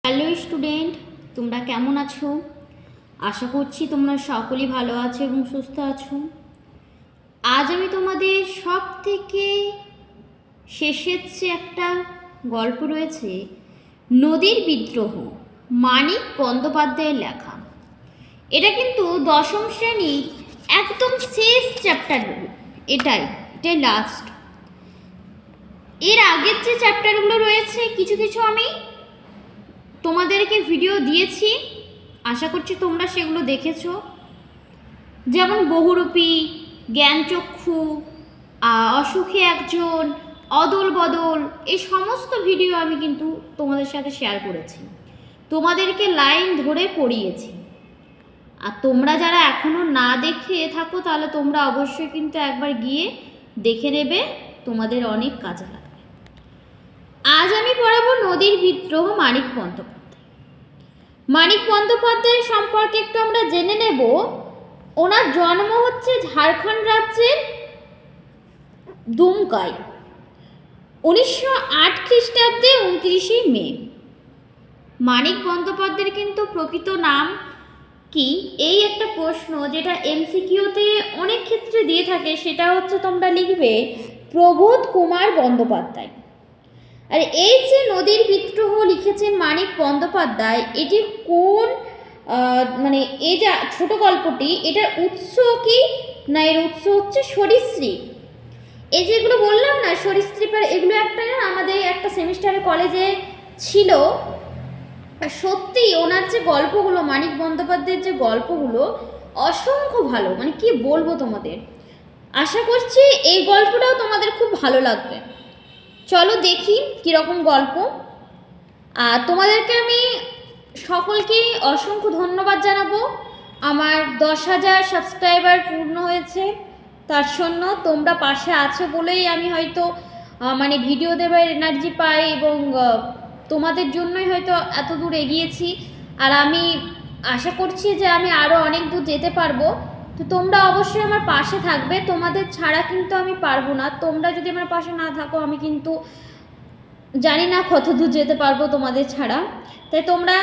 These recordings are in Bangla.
হ্যালো স্টুডেন্ট, তোমরা কেমন আছো? আশা করছি তোমরা সকলেই ভালো আছো এবং সুস্থ আছো। আজ আমি তোমাদের সব থেকে শেষের যে একটা গল্প রয়েছে, নদীর বিদ্রোহ, মানিক বন্দ্যোপাধ্যায়ের লেখা। এটা কিন্তু দশম শ্রেণীর একদম শেষ চ্যাপ্টার। এটাই লাস্ট। এর আগের যে চ্যাপ্টারগুলো রয়েছে কিছু কিছু আমি তোমাদেরকে ভিডিও দিয়েছি, আশা করছি তোমরা সেগুলো দেখেছো। যেমন বহুরূপী, জ্ঞানচক্ষু, অসুখে একজন, অদল বদল, এই সমস্ত ভিডিও আমি কিন্তু তোমাদের সাথে শেয়ার করেছি, তোমাদেরকে লাইন ধরে পড়িয়েছি। আর তোমরা যারা এখনও না দেখে থাকো তাহলে তোমরা অবশ্যই কিন্তু একবার গিয়ে দেখে নেবে, তোমাদের অনেক কাজে লাগবে। আজ আমি পড়াবো নদীর বিদ্রোহ, মানিক বন্দ্যোপাধ্যায়। মানিক বন্দ্যোপাধ্যায় সম্পর্কে একটু আমরা জেনে নেব। ওনার জন্ম হচ্ছে ঝাড়খণ্ড রাজ্যের দুমকায় 1908 খ্রিস্টাব্দে 29শে মে। মানিক বন্দ্যোপাধ্যায়ের কিন্তু প্রকৃত নাম কি, এই একটা প্রশ্ন যেটা এমসিকিউতে অনেক ক্ষেত্রে দিয়ে থাকে, সেটা হচ্ছে তোমরা লিখবে প্রবোধ কুমার বন্দ্যোপাধ্যায়। আর এই যে নদীর বিদ্রোহ লিখেছেন মানিক বন্দ্যোপাধ্যায়, এটি কোন মানে এই যে ছোট গল্পটি, এটার উৎস কি না, এর উৎস হচ্ছে সরীসৃপ। এই যেগুলো বললাম না সরীসৃপের, এগুলো একটা আমাদের একটা সেমিস্টারে কলেজে ছিল। সত্যি ওনার যে গল্পগুলো, মানিক বন্দ্যোপাধ্যায়ের যে গল্পগুলো অসংখ্য ভালো, মানে কি বলবো তোমাদের। আশা করছি এই গল্পটাও তোমাদের খুব ভালো লাগবে। চলো দেখি কীরকম গল্প। আর তোমাদেরকে আমি সকলকেই অসংখ্য ধন্যবাদ জানাবো। আমার 10,000 সাবস্ক্রাইবার পূর্ণ হয়েছে, তার জন্য তোমরা পাশে আছো বলেই আমি হয়তো মানে ভিডিও দেবার এনার্জি পাই, এবং তোমাদের জন্যই হয়তো এত দূর এগিয়েছি। আর আমি আশা করছি যে আমি আরও অনেক দূর যেতে পারবো। তো তোমরা অবশ্যই আমার পাশে থাকবে, তোমাদের ছাড়া কিন্তু আমি পারবো না। তোমরা যদি আমার পাশে না থাকো আমি কিন্তু জানি না কত দূর যেতে পারবো তোমাদের ছাড়া। তাই তোমরা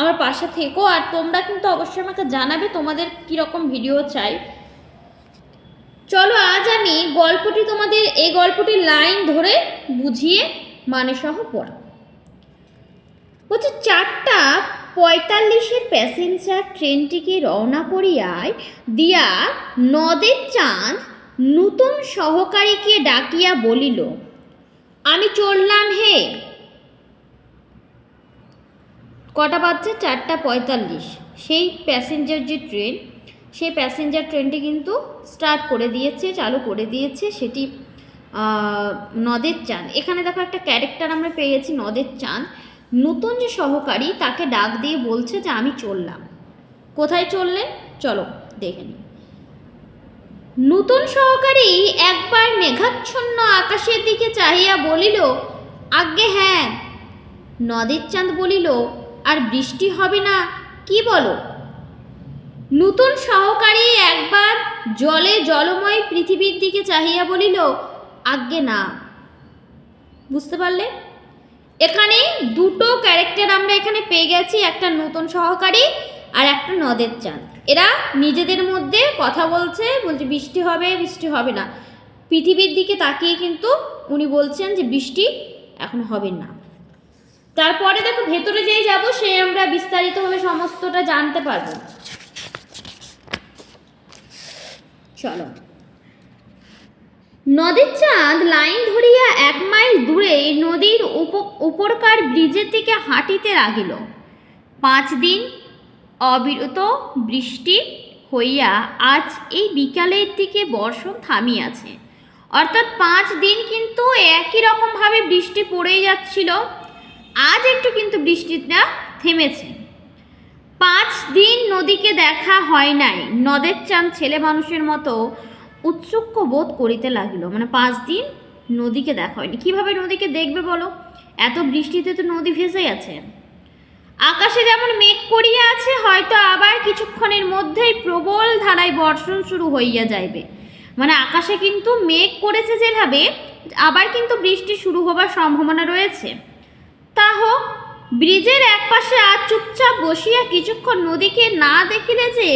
আমার পাশে থেকো, আর তোমরা কিন্তু অবশ্যই আমাকে জানাবে তোমাদের কীরকম ভিডিও চাই। চলো আজ আমি গল্পটি তোমাদের, এই গল্পটির লাইন ধরে বুঝিয়ে মানে সহ পড়া হচ্ছে। 4:45 প্যাসেঞ্জার ট্রেনটিকে রওনা করিয়ায় দিয়া নদের চাঁদ নূতন সহকারীকে ডাকিয়া বলিল, আমি চললাম হে। কটা বাজছে? 4:45। সেই প্যাসেঞ্জার যে ট্রেন, সেই প্যাসেঞ্জার ট্রেনটি কিন্তু স্টার্ট করে দিয়েছে, চালু করে দিয়েছে। সেটি নদের চাঁদ। এখানে দেখো একটা ক্যারেক্টার আমরা পেয়েছি, নদের চাঁদ। নতুন যে সহকারী তাকে ডাক দিয়ে বলছে যে আমি চললাম। কোথায় চললেন চলো দেখে নিই। নতুন সহকারী একবার মেঘাচ্ছন্ন আকাশের দিকে চাহিয়া বলিল, আজ্ঞে হ্যাঁ। নদের চাঁদ বলিল, আর বৃষ্টি হবে না কি বলো? নতুন সহকারী একবার জলময় পৃথিবীর দিকে চাহিয়া বলিল, আজ্ঞে না। বুঝতে পারলে? এখানে দুটো ক্যারেক্টার আমরা এখানে পেয়ে গেছি, একটা নতুন সহকারী আর একটা নদের চাঁদ। এরা নিজেদের মধ্যে কথা বলছে বৃষ্টি হবে, বৃষ্টি হবে না। পৃথিবীর দিকে তাকিয়ে কিন্তু উনি বলছেন যে বৃষ্টি এখন হবে না। তারপরে দেখো ভেতরে যেই যাব সে আমরা বিস্তারিতভাবে সমস্তটা জানতে পারবো। চলো। নদের চাঁদ লাইন ধরিয়া 1 মাইল দূরে নদীর উপরকার ব্রিজের দিকে হাঁটিতে লাগিল। 5 দিন অবিরত বৃষ্টি হইয়া আজ এই বিকালের দিকে বর্ষণ থামিয়াছে। অর্থাৎ 5 দিন কিন্তু একই রকমভাবে বৃষ্টি পড়েই যাচ্ছিল। আজ একটু কিন্তু বৃষ্টিটা থেমেছে। 5 দিন নদীকে দেখা হয় নাই। নদের চাঁদ ছেলে মানুষের মতো উৎসুক বোধ করিতে লাগিল। মানে 5 দিন নদীকে দেখা হয়নি। কীভাবে নদীকে দেখবে বলো? এত বৃষ্টিতে তো নদী ভেসে আছে। আকাশে যেমন মেঘ করিয়া আছে, হয়তো আবার কিছুক্ষণের মধ্যেই প্রবল ধারায় বর্ষণ শুরু হইয়া যাইবে। মানে আকাশে কিন্তু মেঘ করেছে যেভাবে, আবার কিন্তু বৃষ্টি শুরু হবার সম্ভাবনা রয়েছে। তা হোক, ব্রিজের এক পাশে আজ চুপচাপ বসিয়া কিছুক্ষণ নদীকে না দেখিলে যে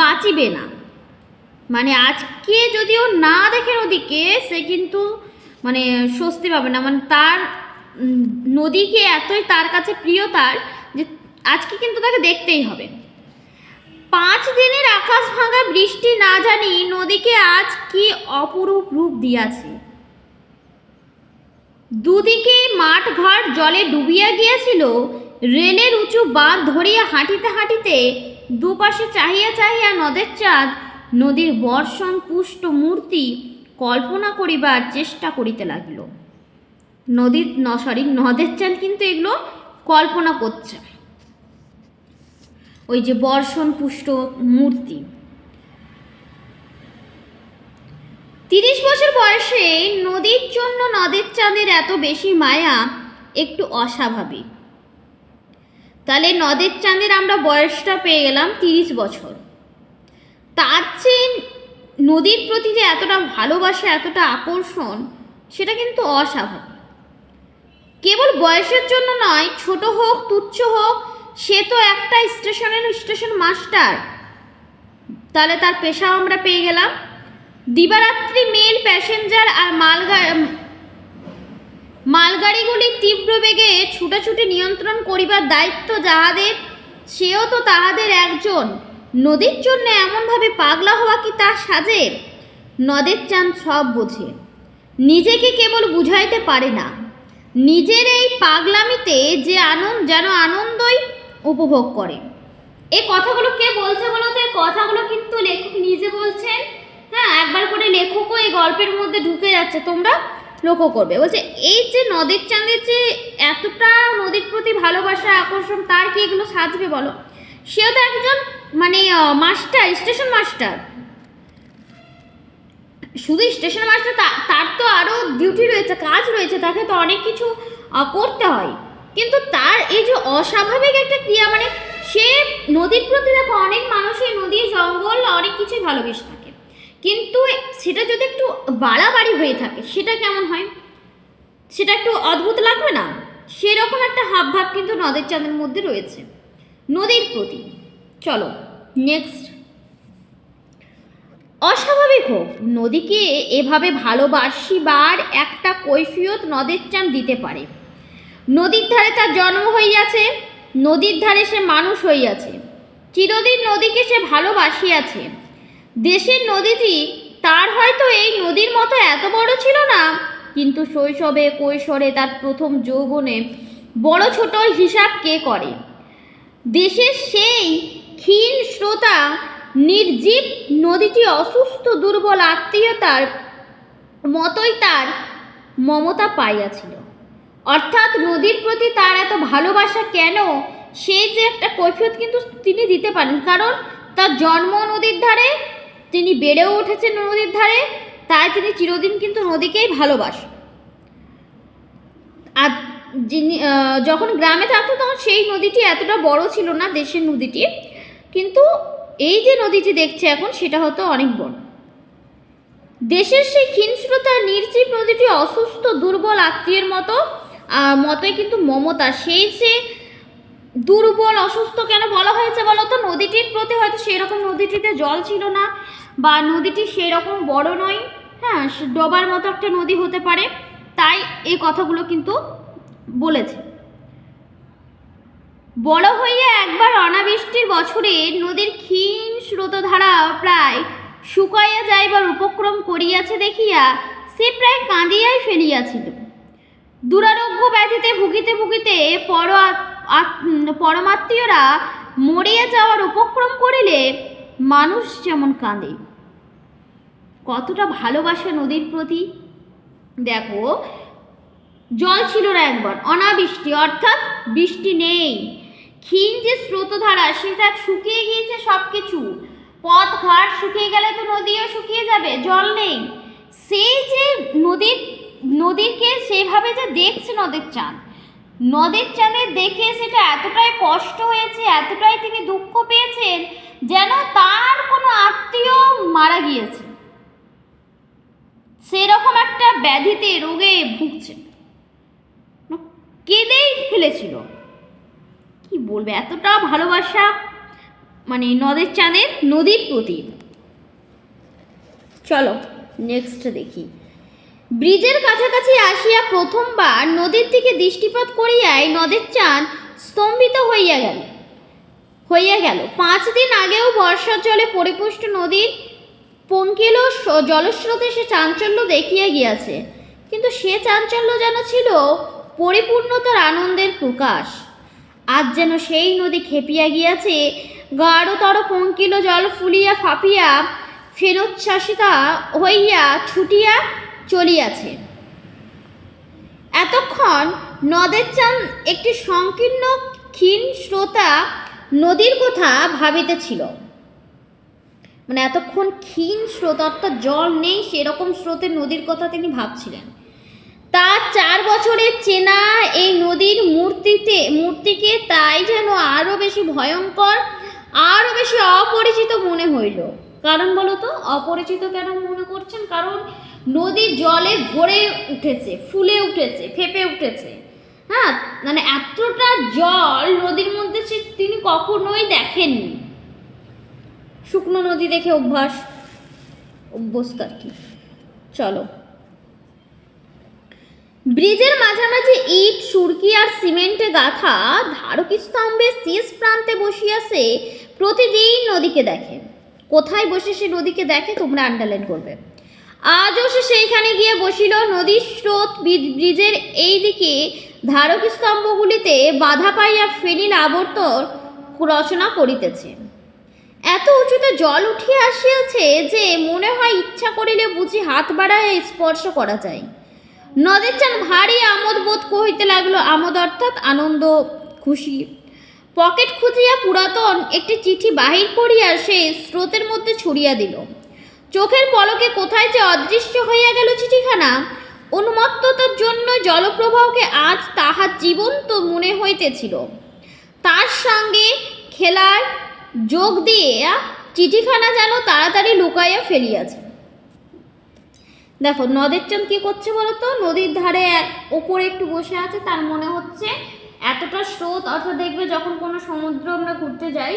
বাঁচিবে না। মানে আজকে যদিও না দেখে নদীকে, সে কিন্তু মানে স্বস্তি পাবে না। মানে তার নদীকে এতই তার কাছে প্রিয় তার, যে আজকে কিন্তু তাকে দেখতেই হবে। 5 দিনের আকাশ ভাঙা বৃষ্টি না জানি নদীকে আজ কি অপরূপ রূপ দিয়াছে। দুদিকে মাঠ ঘাট জলে ডুবিয়া গিয়াছিল। রেলের উঁচু বাঁধ ধরিয়া হাঁটিতে হাঁটিতে দুপাশে চাহিয়া চাহিয়া নদের চাঁদ নদীর বর্ষণ পুষ্ট মূর্তি কল্পনা করিবার চেষ্টা করিতে লাগিল। নদের চাঁদ কিন্তু এগুলো কল্পনা করছে, ওই যে বর্ষণ পুষ্ট মূর্তি। 30 বছর বয়সে নদীর জন্য নদের চাঁদের এত বেশি মায়া একটু অস্বাভাবিক। তাহলে নদের চাঁদের আমরা বয়সটা পেয়ে গেলাম 30 বছর। তার চেয়ে নদীর প্রতি যে এতটা ভালোবাসা, এতটা আকর্ষণ, সেটা কিন্তু অস্বাভাবিক। কেবল বয়সের জন্য নয়, ছোট হোক তুচ্ছ হোক, সে তো একটা স্টেশন মাস্টার। তাহলে তার পেশা আমরা পেয়ে গেলাম। দিবারাত্রি মেল, প্যাসেঞ্জার আর মালগাড়িগুলির তীব্র বেগে ছুটাছুটি নিয়ন্ত্রণ করিবার দায়িত্ব যাহাদের, সেও তো তাহাদের একজন। নদীর জন্য এমনভাবে পাগলা হওয়া কি তার সাজে? নদের চাঁদ সব বোঝে, নিজেকে কেবল বুঝাইতে পারে না। নিজের এই পাগলামিতে যে যেন আনন্দই উপভোগ করে। এই কথাগুলো কে বলছে বলতে? কথাগুলো কিন্তু লেখক নিজে বলছেন। হ্যাঁ, একবার করে লেখকও এই গল্পের মধ্যে ঢুকে যাচ্ছে, তোমরা লক্ষ্য করবে। বলছে এই যে নদের চাঁদের যে এতটা নদীর প্রতি ভালোবাসা, আকর্ষণ, তার কি এগুলো সাজবে বলো? সেও তো একজন মানে মাস্টার, স্টেশন মাস্টার। শুধু স্টেশন মাস্টার, তার তো আরও ডিউটি রয়েছে, কাজ রয়েছে, তাকে তো অনেক কিছু করতে হয়। কিন্তু তার এই যে অস্বাভাবিক একটা ক্রিয়া, মানে সে নদীর প্রতি, দেখো অনেক মানুষই নদী, জঙ্গল, অনেক কিছুই ভালোবেসে থাকে, কিন্তু সেটা যদি একটু বাড়াবাড়ি হয়ে থাকে সেটা কেমন হয়? সেটা একটু অদ্ভুত লাগবে না? সেরকম একটা হাবভাব কিন্তু নদের চাঁদের মধ্যে রয়েছে নদীর প্রতি। চলো নেক্সট। অস্বাভাবিক হোক, নদীকে এভাবে ভালোবাসিবার একটা কৈফিয়ত নদের চাঁদ দিতে পারে। নদীর ধারে তার জন্ম হইয়াছে, নদীর ধারে সে মানুষ হইয়াছে, চিরদিন নদীকে সে ভালোবাসিয়াছে। দেশের নদীটি তার হয়তো এই নদীর মতো এত বড় ছিল না, কিন্তু শৈশবে, কৈশোরে, তার প্রথম যৌবনে বড় ছোট হিসাব কে করে? দেশের সেই ক্ষীণ শ্রোতা নির্জীব নদীটি অসুস্থ দুর্বল আত্মীয়তার মতোই তার মমতা পাইয়াছিল। অর্থাৎ নদীর প্রতি তার এত ভালোবাসা কেন, সে যে একটা কৈফিয়ত কিন্তু তিনি দিতে পারেন। কারণ তার জন্ম নদীর ধারে, তিনি বেড়েও উঠেছেন নদীর ধারে, তাই তিনি চিরদিন কিন্তু নদীকেই ভালোবাসেন। আর যিনি যখন গ্রামে থাকতো তখন সেই নদীটি এতটা বড় ছিল না, দেশের নদীটি, কিন্তু এই যে নদীটি দেখছে এখন সেটা হতো অনেক বড়। দেশের সেই ক্ষীণস্রোতা নির্জীব নদীটি অসুস্থ দুর্বল আত্মীয়ের মতোই কিন্তু মমতা। সেই যে দুর্বল অসুস্থ কেন বলা হয়েছে বলো তো? নদীটির প্রতি হয়তো সেরকম নদীটিতে জল ছিল না, বা নদীটি সেরকম বড় নয়, হ্যাঁ, ডোবার মতো একটা নদী হতে পারে, তাই এই কথাগুলো কিন্তু বলেছে। বড় হইয়া একবার অনাবৃষ্টির বছরে নদীর ক্ষীণ স্রোতধারা প্রায় শুকাইয়া যাইবার উপক্রম করিয়াছে দেখিয়া সে প্রায় কাঁদিয়াই ফেলিয়াছিল। দুরারোগ্য ব্যাধিতে ভুগিতে ভুগিতে পরমাত্মীয়রা মরিয়া যাওয়ার উপক্রম করিলে মানুষ যেমন কাঁদে, কতটা ভালোবাসা নদীর প্রতি। দেখো, জল ছিল না একবার, অনাবৃষ্টি, অর্থাৎ বৃষ্টি নেই, ক্ষীণ যে স্রোতধারা সেটা শুকিয়ে গিয়েছে সব কিছু। পথ ঘাট শুকিয়ে গেলে তো নদীও শুকিয়ে যাবে, জল নেই। সেই যে নদীকে সেভাবে যে দেখছে নদের চাঁদের দেখে সেটা এতটাই কষ্ট হয়েছে, এতটাই তিনি দুঃখ পেয়েছেন, যেন তার কোনো আত্মীয় মারা গিয়েছে, সেরকম একটা ব্যাধিতে, রোগে ভুগছেন, কেঁদেই ফেলেছিল। কি বলবে, এতটা ভালোবাসা মানে নদের চাঁদের নদীর প্রতি। চলো নেক্সট দেখি। ব্রিজের কাছাকাছি আসিয়া প্রথমবার নদীর দিকে দৃষ্টিপাত করিয়াই নদের চাঁদ স্তম্ভিত হইয়া গেল। 5 দিন আগেও বর্ষার জলে পরিপুষ্ট নদীর পঙ্কিল জলস্রোতে সে চাঞ্চল্য দেখিয়া গিয়াছে, কিন্তু সে চাঞ্চল্য যেন ছিল পরিপূর্ণতার আনন্দের প্রকাশ। আজ যেন সেই নদী খেপিয়া গিয়াছে, গাঢ়তর পঙ্কিল জল ফুলিয়া ফাঁপিয়া ফেনোচ্ছ্বাসিতা হইয়া ছুটিয়া চলিয়াছে। এতক্ষণ নদের চাঁদ একটি সংকীর্ণ ক্ষীণ স্রোতা নদীর কথা ভাবিতেছিল, মানে এতক্ষণ ক্ষীণ স্রোত অর্থাৎ জল নেই সেরকম স্রোতের নদীর কথা তিনি ভাবছিলেন। তার 4 বছরের চেনা এই নদীর মূর্তিকে তাই যেন আরও বেশি ভয়ঙ্কর, আরও বেশি অপরিচিত মনে হইল। কারণ বলো তো অপরিচিত কেন মনে করছেন? কারণ নদী জলে ভরে উঠেছে, ফুলে উঠেছে, ফেপে উঠেছে। হ্যাঁ, মানে এতটা জল নদীর মধ্যে তিনি কখনোই দেখেননি। শুকনো নদী দেখে অভ্যস্ত আর কি। চলো, ব্রিজের মাঝামাঝি ইট, সুরকি আর সিমেন্টে গাঁথা ধারকি স্তম্ভের শেষ প্রান্তে বসিয়াছে প্রতিদিন নদীকে দেখে। কোথায় বসে সে নদীকে দেখে তোমরা আন্ডারলাইন করবে। আজও সে সেইখানে গিয়ে বসিল। নদীর স্রোত ব্রিজের এই দিকে ধারকি স্তম্ভগুলিতে বাধা পাইয়া ফেনিল আবর্তন রচনা করিতেছে। এত উঁচুতে জল উঠিয়া আসিয়াছে যে মনে হয় ইচ্ছা করিলে বুঝি হাত বাড়াইয়া স্পর্শ করা যায়। নদের চাঁদ ভারী আমোদ বোধ করিতে লাগলো। আমোদ অর্থাৎ আনন্দ, খুশি। পকেট খুঁজিয়া পুরাতন একটি চিঠি বাহির করিয়া সে স্রোতের মধ্যে ছড়িয়া দিল। চোখের পলকে কোথায় যে অদৃশ্য হইয়া গেল চিঠিখানা। উন্মত্ততার জন্য জলপ্রবাহকে আজ তাহার জীবন্ত মনে হইতেছিল। তার সঙ্গে খেলার যোগ দিয়ে চিঠিখানা যেন তাড়াতাড়ি লুকাইয়া ফেলিয়াছে। দেখো নদের চাঁদ কি করছে বলতো, নদীর ধারে ওপরে একটু বসে আছে, তার মনে হচ্ছে এতটা স্রোত, অর্থাৎ দেখবে যখন কোনো সমুদ্র আমরা ঘুরতে যাই,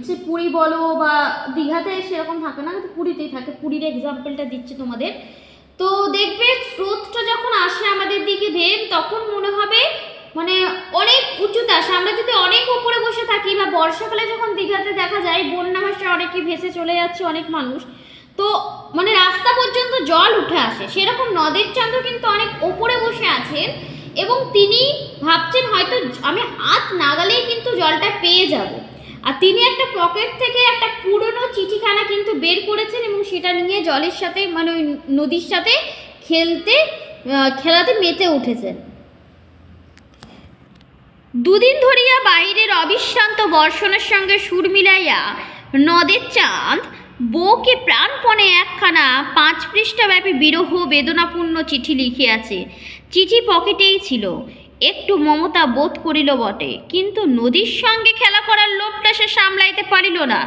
সে পুরী বলো বা দীঘাতে সেরকম থাকে না, কিন্তু পুরীতেই থাকে। পুরীর এক্সাম্পলটা দিচ্ছি তোমাদের। তো দেখবে স্রোতটা যখন আসে আমাদের দিকে ভেব, তখন মনে হবে মানে অনেক উঁচুতে আসে। আমরা যদি অনেক উপরে বসে থাকি বা বর্ষাকালে যখন দীঘাতে দেখা যায় বন্যা ভাসে অনেকে ভেসে চলে যাচ্ছে অনেক মানুষ, তো মানে রাস্তা পর্যন্ত জল উঠে আসে। সেরকম নদের চাঁদও কিন্তু অনেক ওপরে বসে আছেন এবং তিনি ভাবছেন হয়তো আমি হাত নাগালেই কিন্তু জলটা পেয়ে যাব। আর তিনি একটা পকেট থেকে একটা পুরনো চিঠিখানা কিন্তু বের করেছেন এবং সেটা নিয়ে জলের সাথে মানে ওই নদীর সাথে খেলাতে মেতে উঠেছেন। 2 দিন ধরিয়া বাহিরের অবিশ্রান্ত বর্ষণের সঙ্গে সুর মিলাইয়া নদের চাঁদ বউকে প্রাণপণে একখানা 5 পৃষ্ঠাব্যাপী বিরহ বেদনাপূর্ণ চিঠি লিখিয়াছে। চিঠি পকেটেই ছিল। একটু মমতা বোধ করিল বটে, কিন্তু নদীর সঙ্গে খেলা করার লোভটা সে সামলাইতে পারিল না।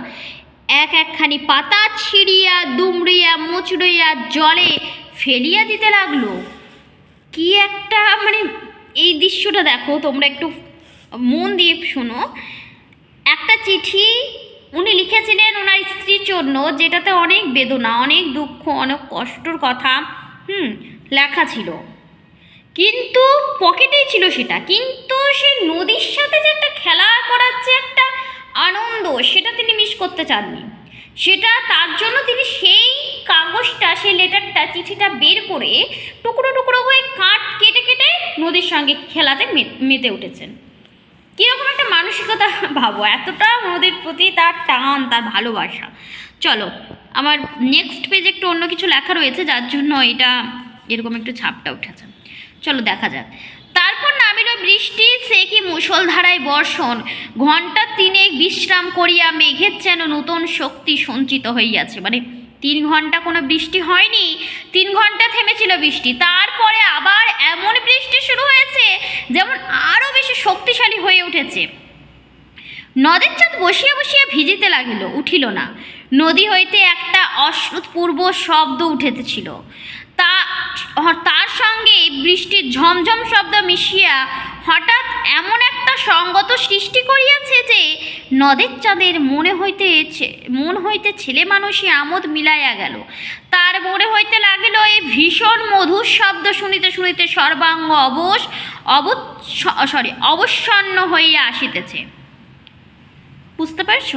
একখানি পাতা ছিঁড়িয়া দুমড়িয়া মোচড়িয়া জলে ফেলিয়া দিতে লাগলো। কি একটা মানে এই দৃশ্যটা দেখো তোমরা, একটু মন দিয়ে শোনো। একটা চিঠি উনি লিখেছিলেন ওনার স্ত্রীর জন্য, যেটাতে অনেক বেদনা, অনেক দুঃখ, অনেক কষ্টর কথা লেখা ছিল, কিন্তু পকেটেই ছিল সেটা। কিন্তু সেই নদীর সাথে যে একটা খেলা করার যে একটা আনন্দ, সেটা তিনি মিস করতে চাননি। সেটা তার জন্য তিনি সেই কাগজটা, সেই লেটারটা, চিঠিটা বের করে টুকরো টুকরো হয়ে কেটে কেটে নদীর সঙ্গে খেলাতে মেতে উঠেছেন। কীরকম একটা মানসিকতা ভাবো, এতটা নদীর প্রতি তার টান, তার ভালোবাসা। চলো, আমার নেক্সট পেজে একটু অন্য কিছু লেখা রয়েছে, যার জন্য এটা এরকম একটু ছাপটা উঠেছে। চলো দেখা যাক। তারপর নামিল বৃষ্টি, সে কি মুষলধারায় বর্ষণ। ঘণ্টা 3 বিশ্রাম করিয়া মেঘের যেন নূতন শক্তি সঞ্চিত হইয়াছে। মানে 3 ঘন্টা কোনো বৃষ্টি হয়নি, 3 ঘন্টা থেমেছিল বৃষ্টি, তারপরে আবার এমন বৃষ্টি শুরু হয়েছে যেমন আরও বেশি শক্তিশালী হয়ে উঠেছে। নদের চাঁদ বসিয়া বসিয়া ভিজিতে লাগিল, উঠিল না। নদী হইতে একটা অশ্রুতপূর্ব শব্দ উঠিতেছিল, তার সঙ্গে বৃষ্টির ঝমঝম শব্দ মিশিয়া হঠাৎ এমন একটা সঙ্গত সৃষ্টি করিয়াছে যে নদের চাঁদের মন হইতে ছেলে মানুষই আমোদ মিলাইয়া গেল। তার মনে হইতে লাগিল এই ভীষণ মধুর শব্দ শুনিতে শুনিতে সর্বাঙ্গ অবসন্ন হইয়া আসিতেছে। বুঝতে পারছ?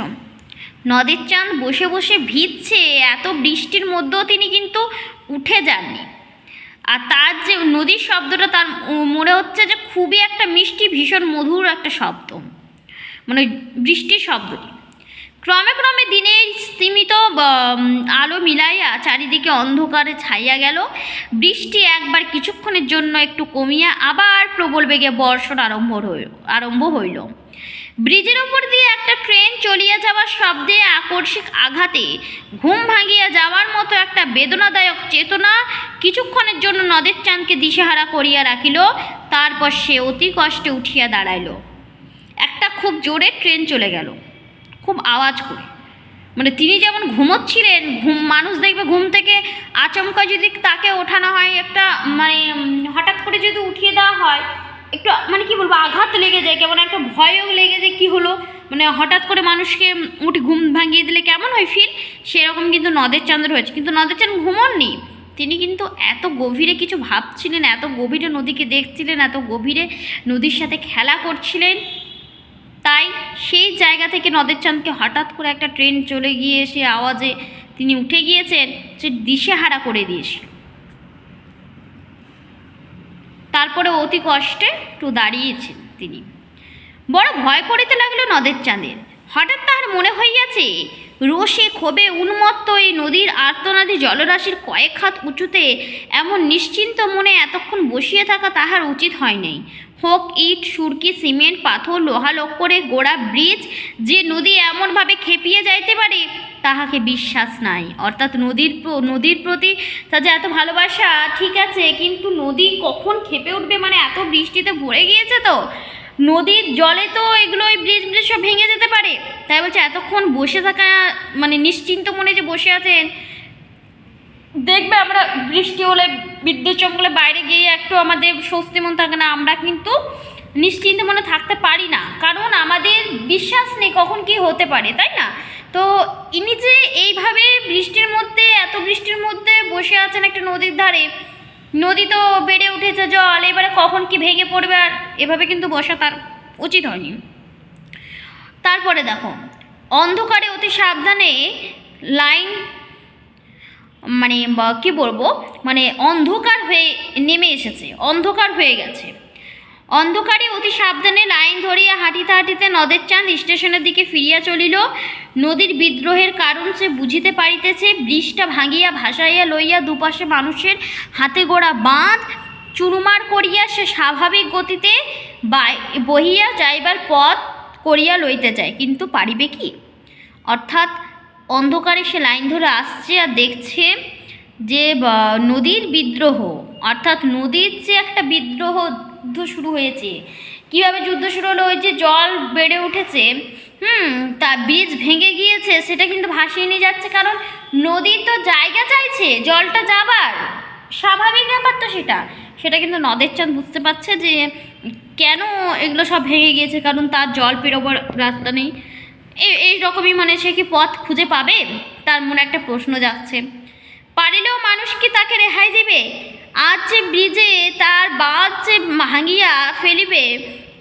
নদের চাঁদ বসে বসে ভিজছে, এত বৃষ্টির মধ্যেও তিনি কিন্তু উঠে যাননি। আর তার যে নদীর শব্দটা তার মনে হচ্ছে যে খুবই একটা মিষ্টি ভীষণ মধুর একটা শব্দ, মানে বৃষ্টির শব্দটি। ক্রমে ক্রমে দিনের স্তিমিত আলো মিলাইয়া চারিদিকে অন্ধকারে ছাইয়া গেল। বৃষ্টি একবার কিছুক্ষণের জন্য একটু কমিয়া আবার প্রবল বেগে বর্ষণ আরম্ভ হইল। ব্রিজের ওপর দিয়ে একটা ট্রেন চলিয়া যাওয়ার শব্দে আকস্মিক আঘাতে ঘুম ভাঙিয়া যাওয়ার মতো একটা বেদনাদায়ক চেতনা কিছুক্ষণের জন্য নদের চাঁদকে দিশেহারা করিয়া রাখিল। তারপর সে অতি কষ্টে উঠিয়া দাঁড়াইল। একটা খুব জোরে ট্রেন চলে গেল, খুব আওয়াজ করে। মানে তিনি যেমন ঘুমোচ্ছিলেন, মানুষ দেখবে ঘুম থেকে আচমকা যদি তাকে ওঠানো হয়, একটা মানে হঠাৎ করে যদি উঠিয়ে দেওয়া হয়, একটু মানে কি বলবো, আঘাত লেগে যায়, কেমন একটা ভয়ও লেগে যায়, কী হলো মানে হঠাৎ করে মানুষকে ঘুম ভাঙিয়ে দিলে কেমন হয় ফিল, সেরকম কিন্তু নদের চাঁদের হয়েছে। কিন্তু নদের চাঁদ ঘুমোননি, তিনি কিন্তু এত গভীরে কিছু ভাবছিলেন, এত গভীরে নদীকে দেখছিলেন, এত গভীরে নদীর সাথে খেলা করছিলেন। তাই সেই জায়গা থেকে নদের চাঁদকে হঠাৎ করে একটা ট্রেন চলে গিয়ে সে আওয়াজে তিনি উঠে গিয়েছেন, সে দিশেহারা করে দিয়েছিল। তারপরে অতি কষ্টে একটু দাঁড়িয়েছেন তিনি। বড় ভয় করিতে লাগলো নদের চাঁদের। হঠাৎ তাহার মনে হইয়াছে রোষে ক্ষোভে উন্মত্ত এই নদীর আর্তনাদী জলরাশির কয়েক হাত উঁচুতে এমন নিশ্চিন্ত মনে এতক্ষণ বসিয়া থাকা তাহার উচিত হয় নাই। হোক ইট, সুরকি, সিমেন্ট, পাথর, লোহা লক্করে গোড়া ব্রিজ, যে নদী এমনভাবে খেপিয়ে যাইতে পারে তাহাকে বিশ্বাস নাই। অর্থাৎ নদীর প্রতি তার যে এত ভালোবাসা, ঠিক আছে, কিন্তু নদী কখন খেপে উঠবে, মানে এত বৃষ্টিতে ভরে গিয়েছে তো নদীর জলে তো এগুলো ওই ব্রিজ সব ভেঙে যেতে পারে। তাই বলছে এতক্ষণ বসে থাকা, মানে নিশ্চিন্ত মনে যে বসে আছেন। দেখবে আমরা বৃষ্টি হলে, বিদ্যুৎ চমকলে বাইরে গিয়ে একটু আমাদের স্বস্তি মন থাকে না, আমরা কিন্তু নিশ্চিন্ত মনে থাকতে পারি না, কারণ আমাদের বিশ্বাস নেই কখন কি হতে পারে, তাই না? তো ইনি যে এইভাবে বৃষ্টির মধ্যে, এত বৃষ্টির মধ্যে বসে আছেন একটা নদীর ধারে, নদী তো বেড়ে উঠেছে জল, এবারে কখন কি ভেঙে পড়বে, আর এভাবে কিন্তু বসা তার উচিত হয়নি। তারপরে দেখো, অন্ধকারে অতি সাবধানে লাইন, মানে কি বলবো, মানে অন্ধকার হয়ে নেমে এসেছে, অন্ধকার হয়ে গেছে। অন্ধকারে অতি সাবধানে লাইন ধরিয়া হাঁটিতে হাঁটিতে নদের চাঁদ স্টেশনের দিকে ফিরিয়া চলিল। নদীর বিদ্রোহের কারণ সে বুঝিতে পারিতেছে। ব্রিজটা ভাঙিয়া ভাসাইয়া লইয়া দুপাশে মানুষের হাতে গোড়া বাঁধ চুরমার করিয়া সে স্বাভাবিক গতিতে বহিয়া যাইবার পথ করিয়া লইতে চায়, কিন্তু পারিবে কি? অর্থাৎ অন্ধকারে সে লাইন ধরে আসছে আর দেখছে যে নদীর বিদ্রোহ, অর্থাৎ নদীর যে একটা বিদ্রোহ, যুদ্ধ শুরু হয়েছে। কিভাবে যুদ্ধ শুরু হলো? ওই যে জল বেড়ে উঠেছে, তা ব্রিজ ভেঙে গিয়েছে, সেটা কিন্তু ভাসিয়ে নিয়ে যাচ্ছে, কারণ নদীর তো জায়গা চাইছে জলটা যাবার, স্বাভাবিক ব্যাপার তো সেটা কিন্তু নদের চাঁদ বুঝতে পারছে যে কেন এগুলো সব ভেঙে গিয়েছে, কারণ তার জল পেরোবার রাস্তা নেই। এই রকমই মানে সে কি পথ খুঁজে পাবে, তার মনে একটা প্রশ্ন যাচ্ছে। পারিলেও মানুষ কি তাকে রেহাই দিবে? আজ যে ব্রিজে তার বাঁধ যে ভাঙিয়া ফেলিবে,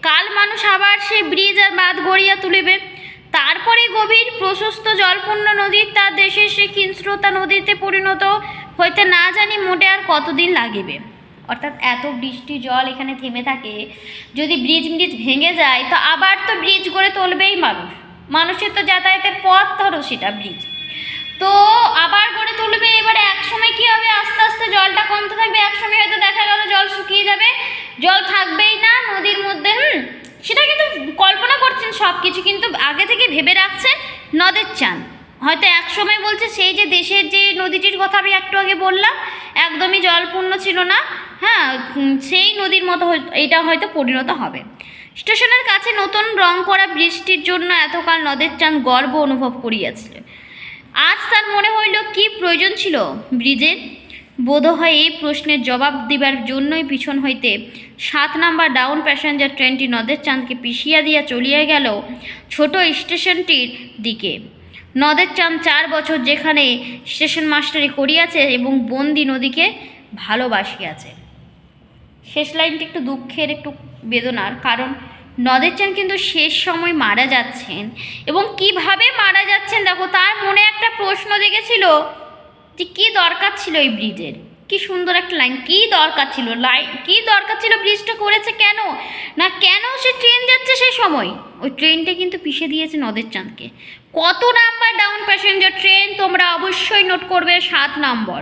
কাল মানুষ আবার সেই ব্রিজ আর বাঁধ গড়িয়া তুলিবে। তারপরে গভীর প্রশস্ত জলপূর্ণ নদীর তার দেশের সে হিংস্রতা নদীতে পরিণত হইতে না জানি মোটে আর কতদিন লাগিবে। অর্থাৎ এত বৃষ্টি জল এখানে থেমে থাকে, যদি ব্রিজ ভেঙে যায় তো আবার তো ব্রিজ গড়ে তুলবেই মানুষের তো যাতায়াতের পথ, ধরো সেটা ব্রিজ, তো আবার গড়ে তুলবে। এবারে একসময় কী হবে, আস্তে আস্তে জলটা কমতে থাকবে, একসময় হয়তো দেখা গেল জল শুকিয়ে যাবে, জল থাকবেই না নদীর মধ্যে। সেটা কিন্তু কল্পনা করছেন, সব কিছু কিন্তু আগে থেকে ভেবে রাখছেন নদের চাঁদ। হয়তো এক সময় বলছে সেই যে দেশের যে নদীটির কথা আমি একটু আগে বললাম, একদমই জলপূর্ণ ছিল না, হ্যাঁ, সেই নদীর মতো এটা হয়তো পরিণত হবে। স্টেশনের কাছে নতুন রং করা বৃষ্টির জন্য এতকাল নদের চাঁদ গর্ব অনুভব করিয়াছিল। আজ তার মনে হইল কি প্রয়োজন ছিল ব্রিজের। বোধহয় এই প্রশ্নের জবাব দিবার জন্যই পিছন হইতে 7 নাম্বার ডাউন প্যাসেঞ্জার ট্রেনটি নদের চাঁদকে পিষিয়া দিয়া চলিয়া গেল ছোট স্টেশনটির দিকে। নদের চাঁদ 4 বছর যেখানে স্টেশন মাস্টারি করিয়াছে এবং বন্দি নদীকে ভালোবাসিয়াছে। শেষ লাইনটি একটু দুঃখের, একটু বেদনার, কারণ নদের চাঁদ কিন্তু শেষ সময় মারা যাচ্ছেন এবং কিভাবে মারা যাচ্ছেন দেখো, তার মনে একটা প্রশ্ন জেগেছিল যে কী দরকার ছিল এই ব্রিজের। কি সুন্দর একটা লাইন, কী দরকার ছিল, কী দরকার ছিল ব্রিজটা করেছে কেন, না কেন সে ট্রেন যাচ্ছে সে সময় ওই ট্রেনটা কিন্তু পিষে দিয়েছে নদের চাঁদকে। কত নাম্বার ডাউন প্যাসেঞ্জার ট্রেন তোমরা অবশ্যই নোট করবে, 7 নম্বর।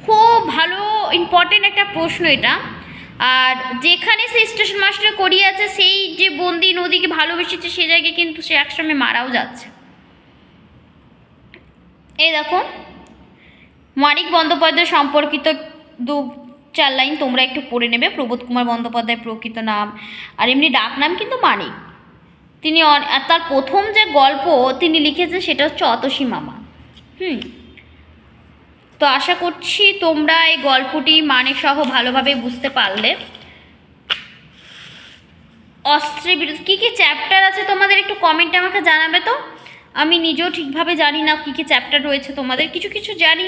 খুব ভালো ইম্পর্টেন্ট একটা প্রশ্ন এটা। আর যেখানে সে স্টেশন মাস্টার করিয়াছে সেই যে বন্দি নদীকে ভালোবেসেছে সে জায়গায় কিন্তু সে একসময় মারাও যাচ্ছে। এই দেখো মানিক বন্দ্যোপাধ্যায় সম্পর্কিত 2-4 লাইন তোমরা একটু পড়ে নেবে। প্রবোধ কুমার বন্দ্যোপাধ্যায় প্রকৃত নাম, আর এমনি ডাক নাম কিন্তু মানিক। তিনি তার প্রথম যে গল্প তিনি লিখেছে সেটা হচ্ছে অতসী মামা। তো আশা করছি তোমরা এই গল্পটি মানে সহ ভালোভাবে বুঝতে পারলে। অস্ত্রের বিরুদ্ধে কী কী চ্যাপ্টার আছে তোমাদের একটু কমেন্টে আমাকে জানাবে। তো আমি নিজেও ঠিকভাবে জানি না কী কী চ্যাপ্টার রয়েছে, তোমাদের কিছু কিছু জানি।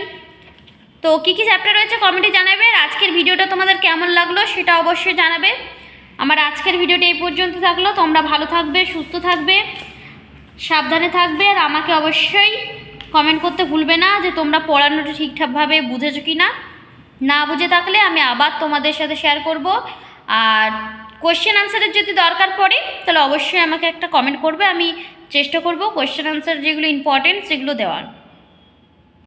তো কী কী চ্যাপ্টার রয়েছে কমেন্টে জানাবে। আর আজকের ভিডিওটা তোমাদের কেমন লাগলো সেটা অবশ্যই জানাবে। আমার আজকের ভিডিওটা এই পর্যন্ত থাকলো। তোমরা ভালো থাকবে, সুস্থ থাকবে, সাবধানে থাকবে। আর আমাকে অবশ্যই কমেন্ট করতে ভুলবে না যে তোমরা পড়ানোটা ঠিকঠাকভাবে বুঝেছো কি না। না বুঝে থাকলে আমি আবার তোমাদের সাথে শেয়ার করব। আর কোয়েশ্চেন আনসারের যদি দরকার পড়ে তাহলে অবশ্যই আমাকে একটা কমেন্ট করবে, আমি চেষ্টা করব কোয়েশ্চেন আনসার যেগুলো ইম্পর্টেন্ট সেগুলো দেওয়ার।